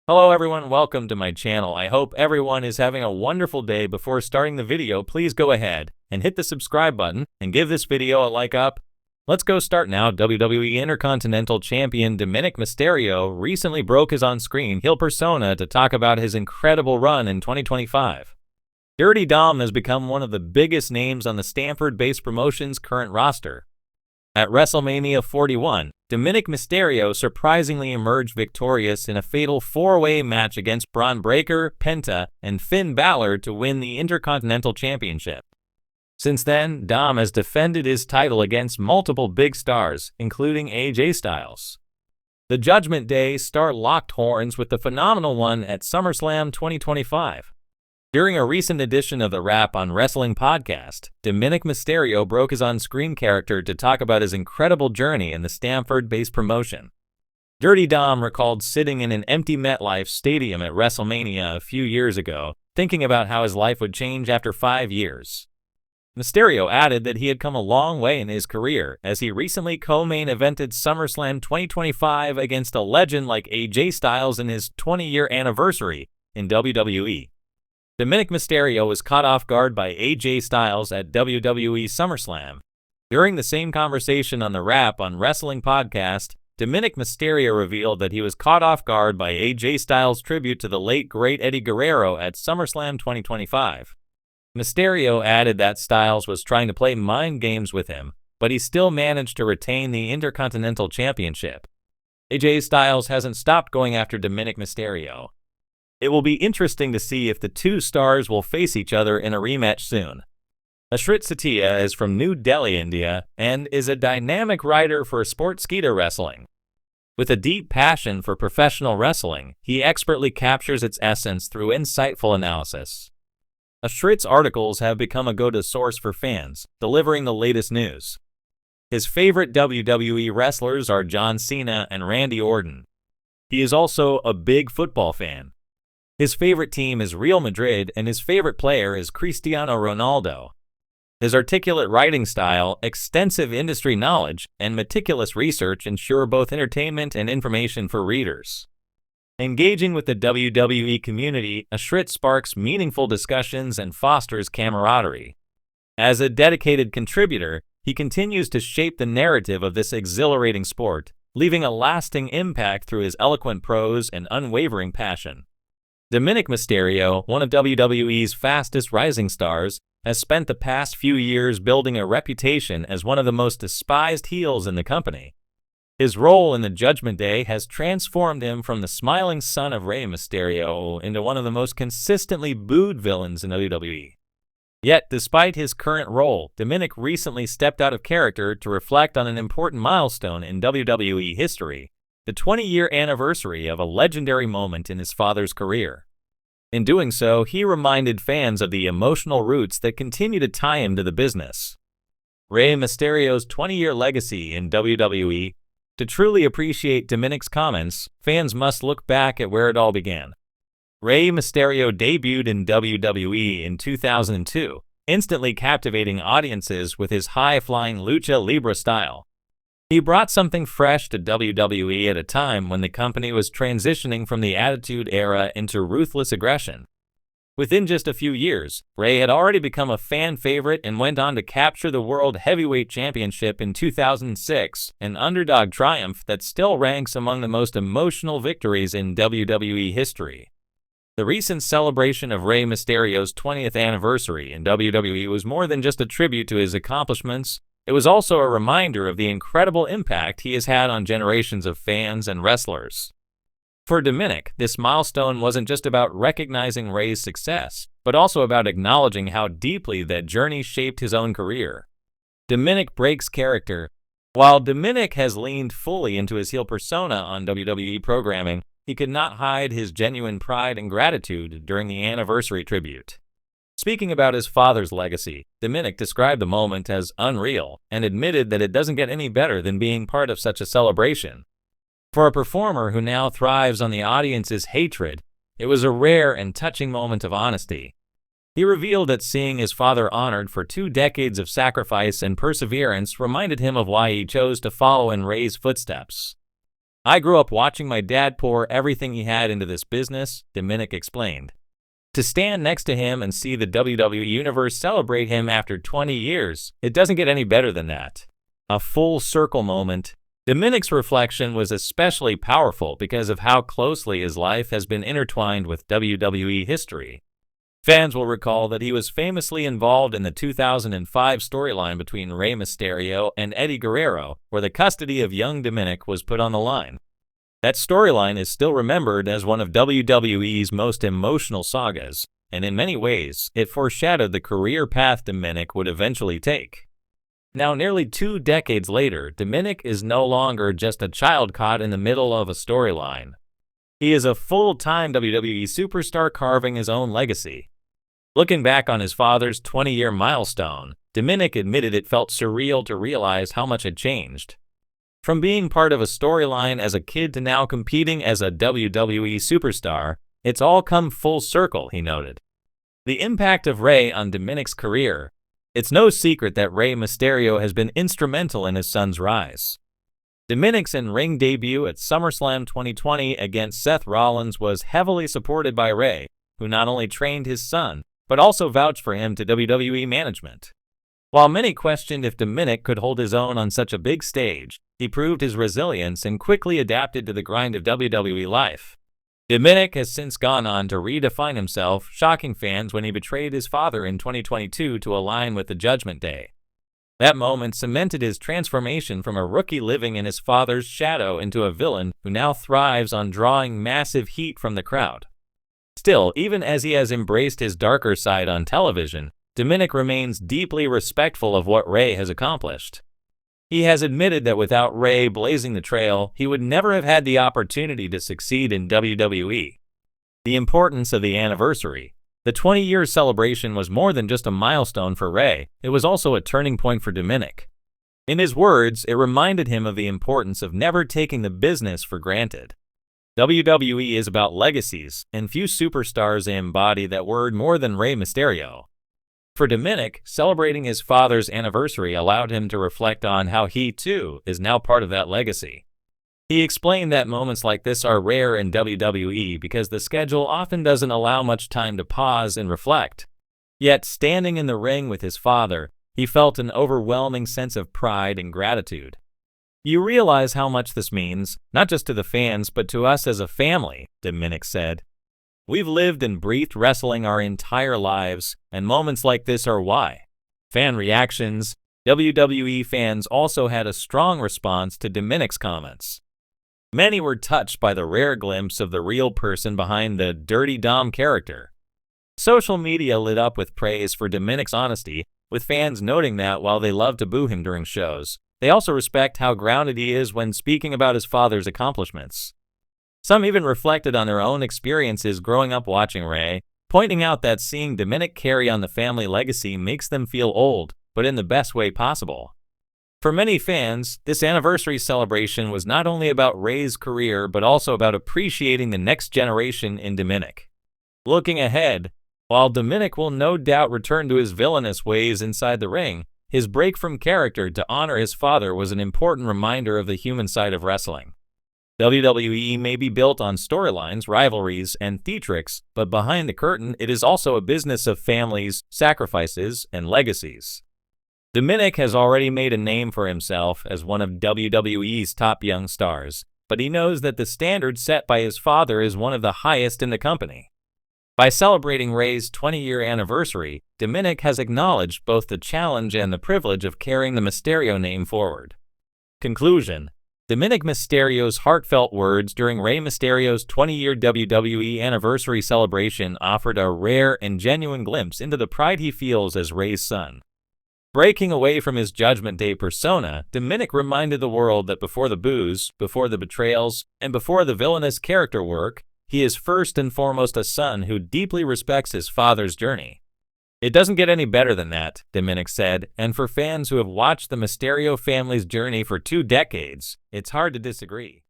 Hello everyone, welcome to my channel. I hope everyone is having a wonderful day. Before starting the video, please go ahead and hit the subscribe button and give this video a like up. Let's go start now. WWE Intercontinental Champion Dominik Mysterio recently broke his on-screen heel persona to talk about his incredible run in 2025. Dirty Dom has become one of the biggest names on the Stamford-based promotion's current roster. At WrestleMania 41, Dominik Mysterio surprisingly emerged victorious in a fatal four-way match against Braun Breaker, Penta, and Finn Balor to win the Intercontinental Championship. Since then, Dom has defended his title against multiple big stars, including AJ Styles. The Judgment Day star locked horns with the Phenomenal One at SummerSlam 2025. During a recent edition of the Rap on Wrestling podcast, Dominik Mysterio broke his on-screen character to talk about his incredible journey in the Stamford-based promotion. Dirty Dom recalled sitting in an empty MetLife Stadium at WrestleMania a few years ago, thinking about how his life would change after 5 years. Mysterio added that he had come a long way in his career, as he recently co-main evented SummerSlam 2025 against a legend like AJ Styles in his 20-year anniversary in WWE. Dominik Mysterio was caught off guard by AJ Styles at WWE SummerSlam. During the same conversation on the Rap on Wrestling podcast, Dominik Mysterio revealed that he was caught off guard by AJ Styles' tribute to the late great Eddie Guerrero at SummerSlam 2025. Mysterio added that Styles was trying to play mind games with him, but he still managed to retain the Intercontinental Championship. AJ Styles hasn't stopped going after Dominik Mysterio. It will be interesting to see if the two stars will face each other in a rematch soon. Ashrit Setia is from New Delhi, India, and is a dynamic writer for Sportskeeda Wrestling. With a deep passion for professional wrestling, he expertly captures its essence through insightful analysis. Ashrit's articles have become a go-to source for fans, delivering the latest news. His favorite WWE wrestlers are John Cena and Randy Orton. He is also a big football fan. His favorite team is Real Madrid, and his favorite player is Cristiano Ronaldo. His articulate writing style, extensive industry knowledge, and meticulous research ensure both entertainment and information for readers. Engaging with the WWE community, Ashrit sparks meaningful discussions and fosters camaraderie. As a dedicated contributor, he continues to shape the narrative of this exhilarating sport, leaving a lasting impact through his eloquent prose and unwavering passion. Dominik Mysterio, one of WWE's fastest rising stars, has spent the past few years building a reputation as one of the most despised heels in the company. His role in the Judgment Day has transformed him from the smiling son of Rey Mysterio into one of the most consistently booed villains in WWE. Yet, despite his current role, Dominik recently stepped out of character to reflect on an important milestone in WWE history: the 20-year anniversary of a legendary moment in his father's career. In doing so, he reminded fans of the emotional roots that continue to tie him to the business. Rey Mysterio's 20-year legacy in WWE. To truly appreciate Dominik's comments, fans must look back at where it all began. Rey Mysterio debuted in WWE in 2002, instantly captivating audiences with his high-flying lucha libre style. He brought something fresh to WWE at a time when the company was transitioning from the Attitude Era into ruthless aggression. Within just a few years, Rey had already become a fan favorite and went on to capture the World Heavyweight Championship in 2006, an underdog triumph that still ranks among the most emotional victories in WWE history. The recent celebration of Rey Mysterio's 20th anniversary in WWE was more than just a tribute to his accomplishments. It was also a reminder of the incredible impact he has had on generations of fans and wrestlers. For Dominik, this milestone wasn't just about recognizing Rey's success, but also about acknowledging how deeply that journey shaped his own career. Dominik breaks character. While Dominik has leaned fully into his heel persona on WWE programming, he could not hide his genuine pride and gratitude during the anniversary tribute. Speaking about his father's legacy, Dominik described the moment as unreal and admitted that it doesn't get any better than being part of such a celebration. For a performer who now thrives on the audience's hatred, it was a rare and touching moment of honesty. He revealed that seeing his father honored for 2 decades of sacrifice and perseverance reminded him of why he chose to follow in Rey's footsteps. I grew up watching my dad pour everything he had into this business, Dominik explained. To stand next to him and see the WWE Universe celebrate him after 20 years, it doesn't get any better than that. A full circle moment. Dominik's reflection was especially powerful because of how closely his life has been intertwined with WWE history. Fans will recall that he was famously involved in the 2005 storyline between Rey Mysterio and Eddie Guerrero, where the custody of young Dominik was put on the line. That storyline is still remembered as one of WWE's most emotional sagas, and in many ways, it foreshadowed the career path Dominik would eventually take. Now, nearly 2 decades later, Dominik is no longer just a child caught in the middle of a storyline. He is a full-time WWE superstar carving his own legacy. Looking back on his father's 20-year milestone, Dominik admitted it felt surreal to realize how much had changed. From being part of a storyline as a kid to now competing as a WWE superstar, it's all come full circle, he noted. The impact of Rey on Dominik's career. It's no secret that Rey Mysterio has been instrumental in his son's rise. Dominik's in-ring debut at SummerSlam 2020 against Seth Rollins was heavily supported by Rey, who not only trained his son, but also vouched for him to WWE management. While many questioned if Dominik could hold his own on such a big stage, he proved his resilience and quickly adapted to the grind of WWE life. Dominik has since gone on to redefine himself, shocking fans when he betrayed his father in 2022 to align with the Judgment Day. That moment cemented his transformation from a rookie living in his father's shadow into a villain who now thrives on drawing massive heat from the crowd. Still, even as he has embraced his darker side on television, Dominik remains deeply respectful of what Rey has accomplished. He has admitted that without Rey blazing the trail, he would never have had the opportunity to succeed in WWE. The importance of the anniversary. The 20-year celebration was more than just a milestone for Rey, it was also a turning point for Dominik. In his words, it reminded him of the importance of never taking the business for granted. WWE is about legacies, and few superstars embody that word more than Rey Mysterio. For Dominik, celebrating his father's anniversary allowed him to reflect on how he, too, is now part of that legacy. He explained that moments like this are rare in WWE because the schedule often doesn't allow much time to pause and reflect. Yet, standing in the ring with his father, he felt an overwhelming sense of pride and gratitude. You realize how much this means, not just to the fans but to us as a family, Dominik said. We've lived and breathed wrestling our entire lives, and moments like this are why. Fan reactions. WWE fans also had a strong response to Dominik's comments. Many were touched by the rare glimpse of the real person behind the Dirty Dom character. Social media lit up with praise for Dominik's honesty, with fans noting that while they love to boo him during shows, they also respect how grounded he is when speaking about his father's accomplishments. Some even reflected on their own experiences growing up watching Rey, pointing out that seeing Dominik carry on the family legacy makes them feel old, but in the best way possible. For many fans, this anniversary celebration was not only about Rey's career but also about appreciating the next generation in Dominik. Looking ahead, while Dominik will no doubt return to his villainous ways inside the ring, his break from character to honor his father was an important reminder of the human side of wrestling. WWE may be built on storylines, rivalries, and theatrics, but behind the curtain, it is also a business of families, sacrifices, and legacies. Dominik has already made a name for himself as one of WWE's top young stars, but he knows that the standard set by his father is one of the highest in the company. By celebrating Rey's 20-year anniversary, Dominik has acknowledged both the challenge and the privilege of carrying the Mysterio name forward. Conclusion. Dominik Mysterio's heartfelt words during Rey Mysterio's 20-year WWE anniversary celebration offered a rare and genuine glimpse into the pride he feels as Rey's son. Breaking away from his Judgment Day persona, Dominik reminded the world that before the boos, before the betrayals, and before the villainous character work, he is first and foremost a son who deeply respects his father's journey. It doesn't get any better than that, Dominik said, and for fans who have watched the Mysterio family's journey for 2 decades, it's hard to disagree.